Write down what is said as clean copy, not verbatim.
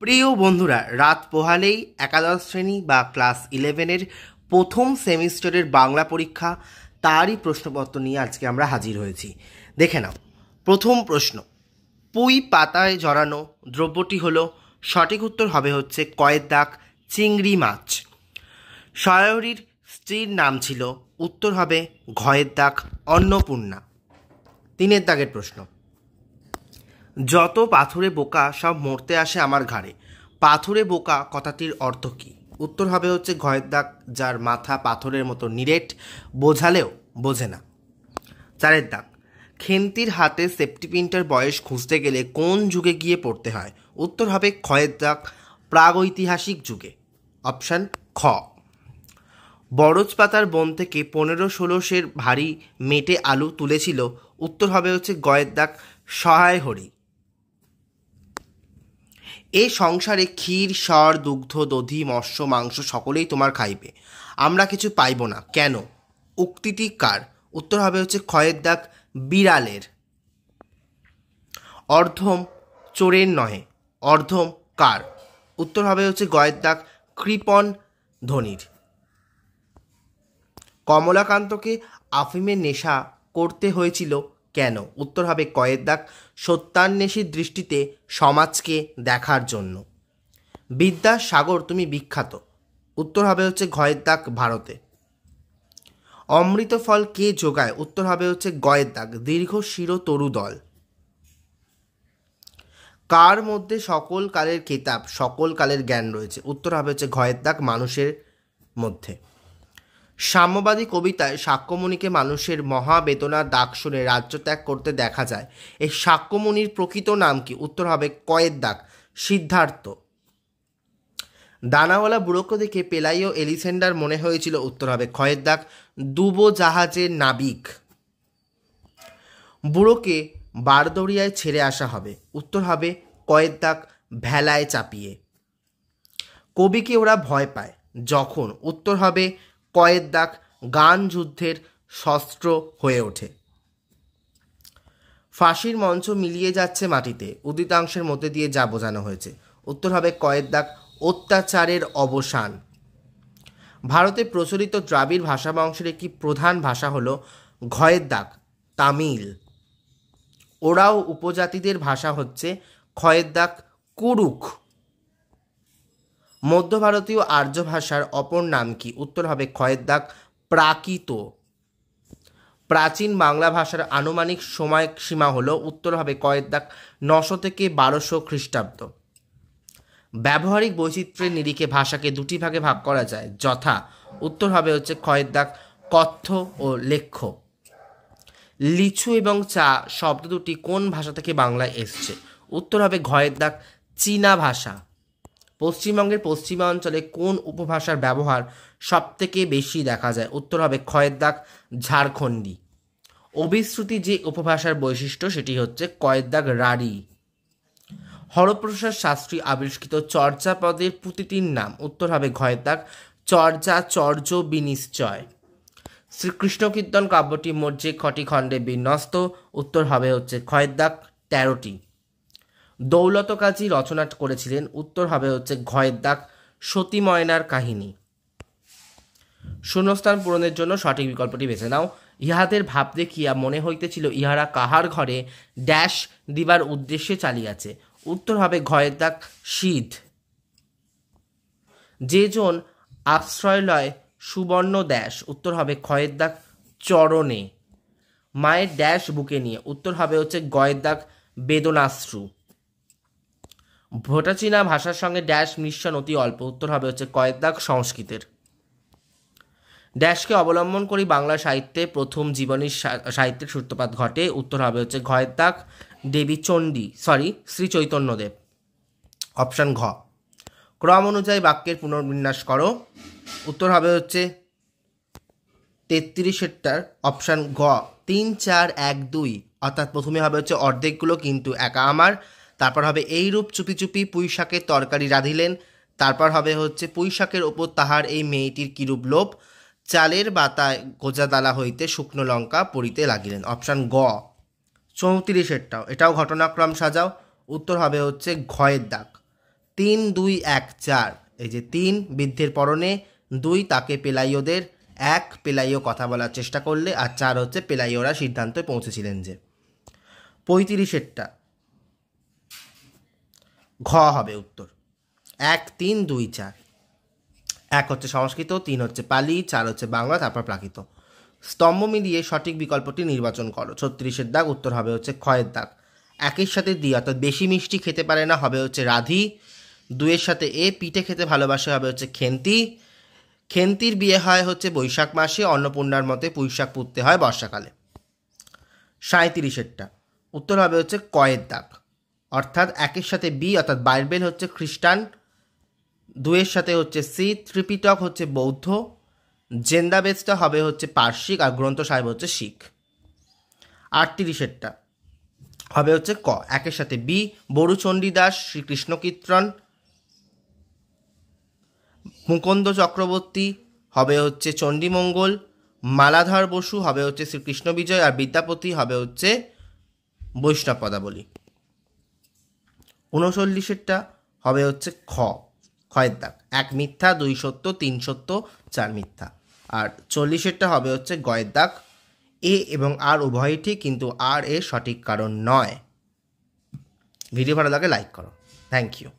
প্রিয় বন্ধুরা, রাত পোহালেই একাদশ শ্রেণী বা ক্লাস 11-এর প্রথম সেমিস্টারের বাংলা পরীক্ষা, তারই প্রশ্নপত্র নিয়ে আজকে আমরা হাজির হয়েছি। দেখে নাও। প্রথম প্রশ্ন, পুঁই পাতায় জড়ানো দ্রব্যটি হলো, সঠিক উত্তর হবে হচ্ছে কয়ের দাগ চিংড়ি মাছ। সয়াহরির স্ত্রীর নাম ছিল, উত্তর হবে ঘয়ের দাগ অন্নপূর্ণা। 3 দাগের প্রশ্ন, যত পাথুরে বোকা সব মরতে আসে আমার ঘাড়ে। পাথুরে বোকা কথাটির অর্থ কী? উত্তর হবে হচ্ছে ঘয়ের দাগ যার মাথা পাথরের মতো নিরেট, বোঝালেও বোঝে না। 4 দাগ, খেন্তির হাতে সেফটি পিনটার বয়স খুঁজতে গেলে কোন যুগে গিয়ে পড়তে হয়? উত্তর হবে ক্ষয়ের দাগ প্রাগৈতিহাসিক যুগে। অপশান খ। বরজ পাতার বন থেকে 15-16 সের ভারী মেটে আলু তুলেছিল। উত্তর হবে হচ্ছে গয়ের দাগ সহায় হরি। এ সংসারে ক্ষীর সর দুগ্ধ দধি মৎস্য মাংস সকলেই তোমার খাইবে, আমরা কিছু পাইব না কেন? উক্তিটি কার? উত্তর হবে হচ্ছে ক্ষয়ের দাগ বিড়ালের। অর্ধম চোরের নহে, অর্ধম কার? উত্তর হবে হচ্ছে গয়ের দাগ কৃপণ ধনির। কমলাকান্তকে আফিমের নেশা করতে হয়েছিল কেন? উত্তর হবে কয়ের দাগ সত্যান্বেষীর দৃষ্টিতে সমাজকে দেখার জন্য। বিদ্যাসাগর তুমি বিখ্যাত। উত্তর হবে হচ্ছে ঘয়ের দাগ ভারতে। অমৃত ফল কে যোগায়? উত্তর হবে হচ্ছে গয়ের দাগ দীর্ঘ শির তরুদল। কার মধ্যে সকল কালের কেতাব সকল কালের জ্ঞান রয়েছে? উত্তর হবে হচ্ছে ঘয়ের দাগ মানুষের মধ্যে। সাম্যবাদী কবিতায় শাক্যমুনিকে মানুষের মহাবেদনার ডাক শুনে রাজ্য ত্যাগ করতে দেখা যায়। এই শাক্যমুনির প্রকৃত নাম কি? উত্তর হবে কয়ের দাগ সিদ্ধার্থ। দানাওয়ালা বুড়োকে দেখে পেলাইও এলিসেন্ডার মনে হয়েছিল। উত্তর হবে ক্ষয়ের দাগ ডুবো জাহাজের নাবিক। বুড়োকে বারদরিয়ায় ছেড়ে আসা হবে। উত্তর হবে কয়ের দাগ ভেলায় চাপিয়ে। কবিকে ওরা ভয় পায় যখন? উত্তর হবে কয়ের দাগ গান যুদ্ধের শস্ত্র হয়ে ওঠে। ফাঁসির মঞ্চ মিলিয়ে যাচ্ছে মাটিতে, উদিতাংশের মধ্যে দিয়ে যা বোঝানো হয়েছে। উত্তর হবে কয়ের দাগ অত্যাচারের অবসান। ভারতে প্রচলিত দ্রাবিড় ভাষা বংশের একটি প্রধান ভাষা হলো ঘয়ের দাগ তামিল। ওরাও উপজাতিদের ভাষা হচ্ছে ক্ষয়ের দাগ কুরুক। মধ্য ভারতীয় আর্য ভাষার অপর নাম কি? উত্তর হবে ক্ষয়ের দাগ প্রাকৃত। প্রাচীন বাংলা ভাষার আনুমানিক সময়সীমা হলো, উত্তর হবে কয়ের দাগ 900 থেকে 1200 খ্রিস্টাব্দ। ব্যবহারিক বৈচিত্র্যের নিরিখে ভাষাকে দুটি ভাগে ভাগ করা যায়, যথা? উত্তর হবে হচ্ছে ক্ষয়ের দাগ কথ্য ও লেখ্য। লিচু এবং চা শব্দ দুটি কোন ভাষা থেকে বাংলায় এসছে? উত্তর হবে ঘয়ের দাগ চীনা ভাষা। পশ্চিমবঙ্গের পশ্চিমাঞ্চলে কোন উপভাষার ব্যবহার সবথেকে বেশি দেখা যায়? উত্তর হবে ক্ষয়ের দাগ ঝাড়খণ্ডী। অভিশ্রুতি যে উপভাষার বৈশিষ্ট্য সেটি হচ্ছে কয়ের দাগ রাঢ়ী। হরপ্রসাদ শাস্ত্রী আবিষ্কৃত চর্যাপদের পুঁথিটির নাম? উত্তর হবে ঘয়ের দাগ চর্যাচর্য বিনিশ্চয়। শ্রীকৃষ্ণ কীর্তন কাব্যটি মোট যে কটি খণ্ডে বিন্যস্ত? উত্তর হবে হচ্ছে ক্ষয়ের দাগ 13টি। দৌলত কাজী রচনা করেছিলেন? উত্তর হবে হচ্ছে ঘয়ের দাগ সতী ময়নার কাহিনী। শূন্যস্থান পূরণের জন্য সঠিক বিকল্পটি বেছে নাও। ইহাদের ভাব দেখিয়া মনে হইতেছিল ইহারা কাহার ঘরে ড্যাশ দিবার উদ্দেশ্যে চালিয়াছে। উত্তর হবে ঘয়ের দাগ শীত। যে জন আশ্রয়লয় সুবর্ণ ড্যাশ? উত্তর হবে ক্ষয়ের দাগ চরণে। মায়ের ড্যাশ বুকে নিয়ে? উত্তর হবে হচ্ছে গয়ের দাগ বেদনাশ্রু। ভোটাচীনা ভাষার সঙ্গে ড্যাশ মিশ্রণ অতি অল্প? উত্তর হবে হচ্ছে কয়ের দাগ সংস্কৃতের। ড্যাশকে অবলম্বন করি বাংলা সাহিত্যে প্রথম জীবনী সাহিত্যের সূত্রপাত ঘটে? উত্তর হবে হচ্ছে ঘয়ের দাগ দেবী চণ্ডী শ্রী চৈতন্যদেব। অপশান ঘ। ক্রম অনুযায়ী বাক্যের পুনর্বিন্যাস করো। উত্তর হবে হচ্ছে 33-এরটার অপশান গ 3 4 1 2, অর্থাৎ প্রথমে হবে হচ্ছে অর্ধেকগুলো কিন্তু একা আমার। তারপর হবে এইরূপ চুপি চুপি পুঁই শাকের তরকারি রাঁধিলেন। তারপর হবে হচ্ছে পুঁই শাকের ওপর তাহার এই মেয়েটির কিরূপ লোভ, চালের বাতায় গোজাদালা হইতে শুকনো লঙ্কা পড়িতে লাগিলেন। অপশান গ। 34-এরটাও, এটাও ঘটনাক্রম সাজাও। উত্তর হবে হচ্ছে ঘয়ের দাগ 3 2 1 4, এই যে 3 বৃদ্ধের পরনে, 2 তাকে পেলাইওদের, 1 পেলাইও কথা বলার চেষ্টা করলে, আর 4 হচ্ছে পেলাইওরা সিদ্ধান্তে পৌঁছেছিলেন যে। 35-এরটা ঘ হবে উত্তর। 1 3 2 4, 1 হচ্ছে সংস্কৃত, 3 হচ্ছে পালি, 4 হচ্ছে বাংলা, তারপর প্রাকৃত। স্তম্ভ মিলিয়ে সঠিক বিকল্পটি নির্বাচন করো। 36-এর দাগ, উত্তর হবে হচ্ছে ক্ষয়ের দাগ। 1-এর সাথে দি অর্থাৎ বেশি মিষ্টি খেতে পারে না, হবে হচ্ছে রাধি। 2-এর সাথে এ পিঠে খেতে ভালোবাসে, হবে হচ্ছে খেন্তি। খেন্তির বিয়ে হয় হচ্ছে বৈশাখ মাসে, অন্নপূর্ণার মতে পুঁইশাক পুঁততে হয় বর্ষাকালে। 37-এরটা উত্তর হবে হচ্ছে কয়ের দাগ, অর্থাৎ 1-এর সাথে বি অর্থাৎ বাইবেল হচ্ছে খ্রিস্টান, 2-এর সাথে হচ্ছে সি ত্রিপিটক হচ্ছে বৌদ্ধ, জেন্দাবেজটা হবে হচ্ছে পার্শ্বিক, আর গ্রন্থ সাহেব হচ্ছে শিখ। 38-এরটা হবে হচ্ছে ক, 1-এর সাথে বি বরুচণ্ডীদাস শ্রীকৃষ্ণ কীর্তন, মুকুন্দ চক্রবর্তী হবে হচ্ছে চণ্ডীমঙ্গল, মালাধর বসু হবে হচ্ছে শ্রীকৃষ্ণ বিজয়, আর বিদ্যাপতি হবে হচ্ছে বৈষ্ণব পদাবলী। 39-এরটা হবে হচ্ছে খ, ক্ষয়ের দাগ। 1 মিথ্যা, 2 সত্য, 3 সত্য, 4 মিথ্যা। আর 40-এরটা হবে হচ্ছে গয়ের দাগ। এ এবং আর উভয়ই ঠিক, কিন্তু আর এর সঠিক কারণ নয়। ভিডিও ভালো লাগে লাইক করো। Thank you.